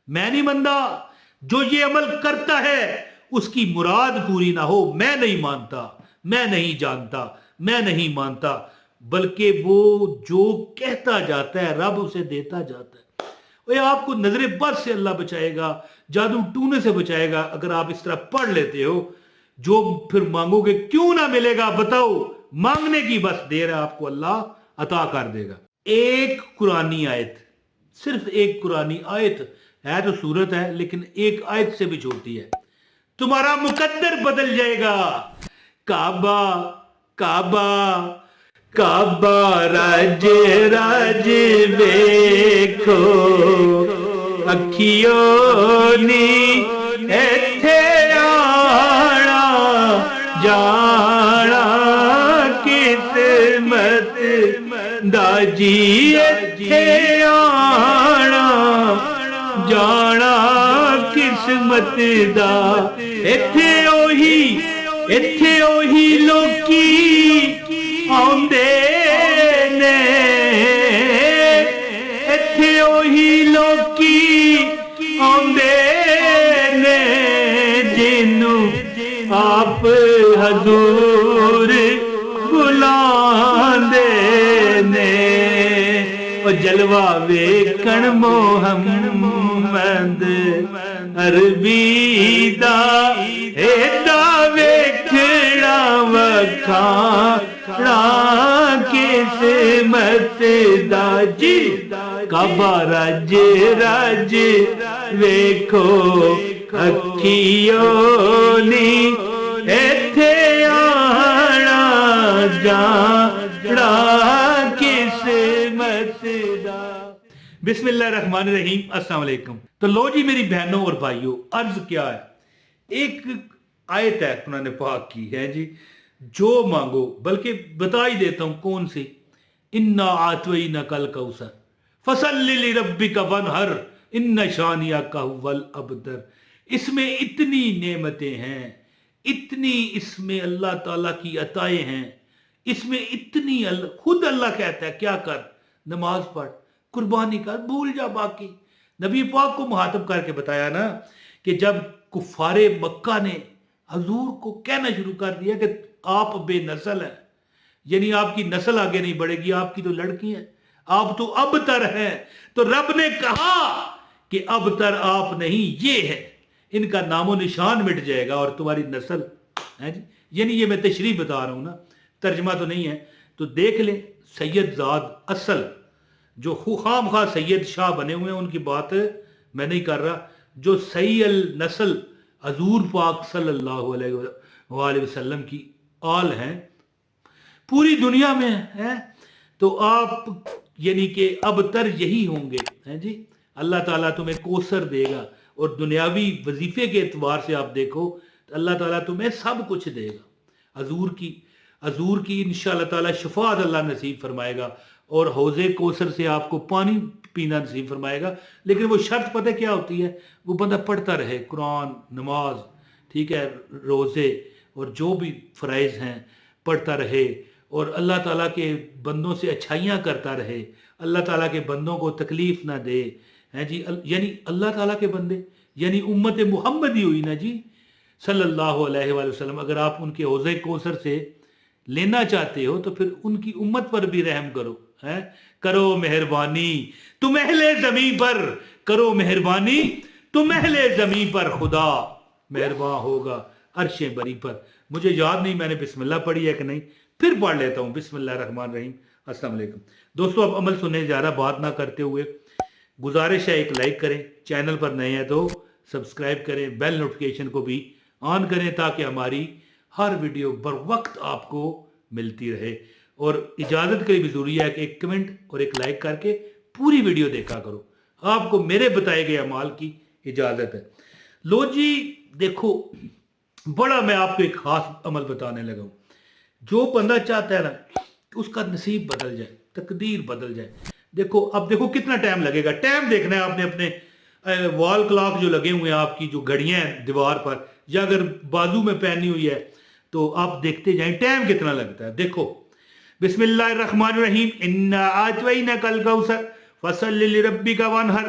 میں نہیں مانتا جو یہ عمل کرتا ہے اس کی مراد پوری نہ ہو، میں نہیں مانتا، میں نہیں جانتا، میں نہیں مانتا، بلکہ وہ جو کہتا جاتا ہے رب اسے دیتا جاتا ہے۔ وہ آپ کو نظر بد سے اللہ بچائے گا، جادو ٹونے سے بچائے گا اگر آپ اس طرح پڑھ لیتے ہو۔ جو پھر مانگو گے کیوں نہ ملے گا، بتاؤ، مانگنے کی بس دیر ہے، آپ کو اللہ عطا کر دے گا۔ ایک قرآنی آیت، صرف ایک قرآنی آیت ہے، تو سورت ہے لیکن ایک آیت سے بھی چھوٹی ہے، تمہارا مقدر بدل جائے گا۔ کعبہ کعبہ کعبہ رج رج ویکھو اکھیوں نی ایتھے آنا جانا قسمت دا جی، ایتھے آنا جانا قسمت دا۔ ایتھے اوہی لوکی آندے نے، ایتھے اوہی لوکی آندے نے جنوں آپ حضور بلاندے نے۔ او جلوہ ویکھن محمد عربی دا ایڈا ویکھنا وکھانا قسمت دا جی۔ کعبہ رج رج ویکھو اکھیوں نی ایتھے آنا جانا قسمت دا۔ بسم اللہ الرحمن الرحیم۔ السلام علیکم۔ تو لو جی میری بہنوں اور بھائیوں، عرض کیا ہے، ایک آیت ہے قرآن پاک کی ہے جی، جو مانگو، بلکہ بتا ہی دیتا ہوں کون سی، انا اعطیناک الکوثر فصلی لربک وانحر ان شانئک هو الابتر۔ اس میں اتنی نعمتیں ہیں، اتنی اس میں اللہ تعالیٰ کی عطائیں ہیں، اس میں اتنی خود اللہ کہتا ہے کیا کر، نماز پڑھ، قربانی کر، بھول جا باقی۔ نبی پاک کو مخاطب کر کے بتایا نا کہ جب کفار مکہ نے حضور کو کہنا شروع کر دیا کہ آپ بے نسل ہیں، یعنی آپ کی نسل آگے نہیں بڑھے گی، آپ کی تو لڑکی ہیں، آپ تو ابتر ہیں، تو رب نے کہا کہ ابتر آپ نہیں، یہ ہے، ان کا نام و نشان مٹ جائے گا اور تمہاری نسل ہے جی۔ یعنی یہ میں تشریح بتا رہا ہوں نا، ترجمہ تو نہیں ہے، تو دیکھ لیں سید زاد اصل جو خام خواہ سید شاہ بنے ہوئے ہیں ان کی بات میں نہیں کر رہا، جو صحیح النسل حضور پاک صلی اللہ علیہ وآلہ وسلم کی آل ہیں، پوری دنیا میں ہیں، تو آپ یعنی کہ ابتر یہی ہوں گے ہیں جی۔ اللہ تعالیٰ تمہیں کوثر دے گا، اور دنیاوی وظیفے کے اعتبار سے آپ دیکھو تو اللہ تعالیٰ تمہیں سب کچھ دے گا۔ حضور کی انشاءاللہ تعالیٰ شفاعت اللہ نصیب فرمائے گا، اور حوض کوثر سے آپ کو پانی پینا نصیب فرمائے گا، لیکن وہ شرط پتہ کیا ہوتی ہے، وہ بندہ پڑھتا رہے، قرآن، نماز، ٹھیک ہے، روزے اور جو بھی فرائض ہیں پڑھتا رہے، اور اللہ تعالیٰ کے بندوں سے اچھائیاں کرتا رہے، اللہ تعالیٰ کے بندوں کو تکلیف نہ دے ہیں جی۔ یعنی اللہ تعالیٰ کے بندے یعنی امت محمدی ہوئی نا جی صلی اللہ علیہ وآلہ وسلم۔ اگر آپ ان کے حوض کوثر سے لینا چاہتے ہو تو پھر ان کی امت پر بھی رحم کرو، کرو مہربانی تم اہل زمین پر، کرو مہربانی تم اہل زمین پر، خدا مہربان ہوگا عرش بری پر۔ مجھے یاد نہیں میں نے بسم اللہ پڑھی ہے کہ نہیں، پھر پڑھ لیتا ہوں، بسم اللہ الرحمن الرحیم۔ السلام علیکم دوستو، اب عمل سننے زیادہ بات نہ کرتے ہوئے گزارش ہے ایک لائک کریں، چینل پر نئے ہیں تو سبسکرائب کریں، بیل نوٹیفیکیشن کو بھی آن کریں تاکہ ہماری ہر ویڈیو بر وقت آپ کو ملتی رہے، اور اجازت کے لیے بھی ضروری ہے کہ ایک کمنٹ اور ایک لائک کر کے پوری ویڈیو دیکھا کرو، آپ کو میرے بتائے گئے اعمال کی اجازت ہے۔ لو جی دیکھو، بڑا میں آپ کو ایک خاص عمل بتانے لگا ہوں، جو بندہ چاہتا ہے نا کہ اس کا نصیب بدل جائے، تقدیر بدل جائے۔ دیکھو اب دیکھو کتنا ٹائم لگے گا، ٹائم دیکھنا ہے آپ نے، اپنے وال کلاک جو لگے ہوئے ہیں آپ کی جو گھڑیاں ہیں دیوار پر، یا اگر بازو میں پہنی ہوئی ہے تو آپ دیکھتے جائیں ٹائم کتنا لگتا ہے۔ دیکھو بسم اللہ الرحمن الرحیم، انا اعطیناک الکوثر فصلی لربک وانحر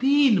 3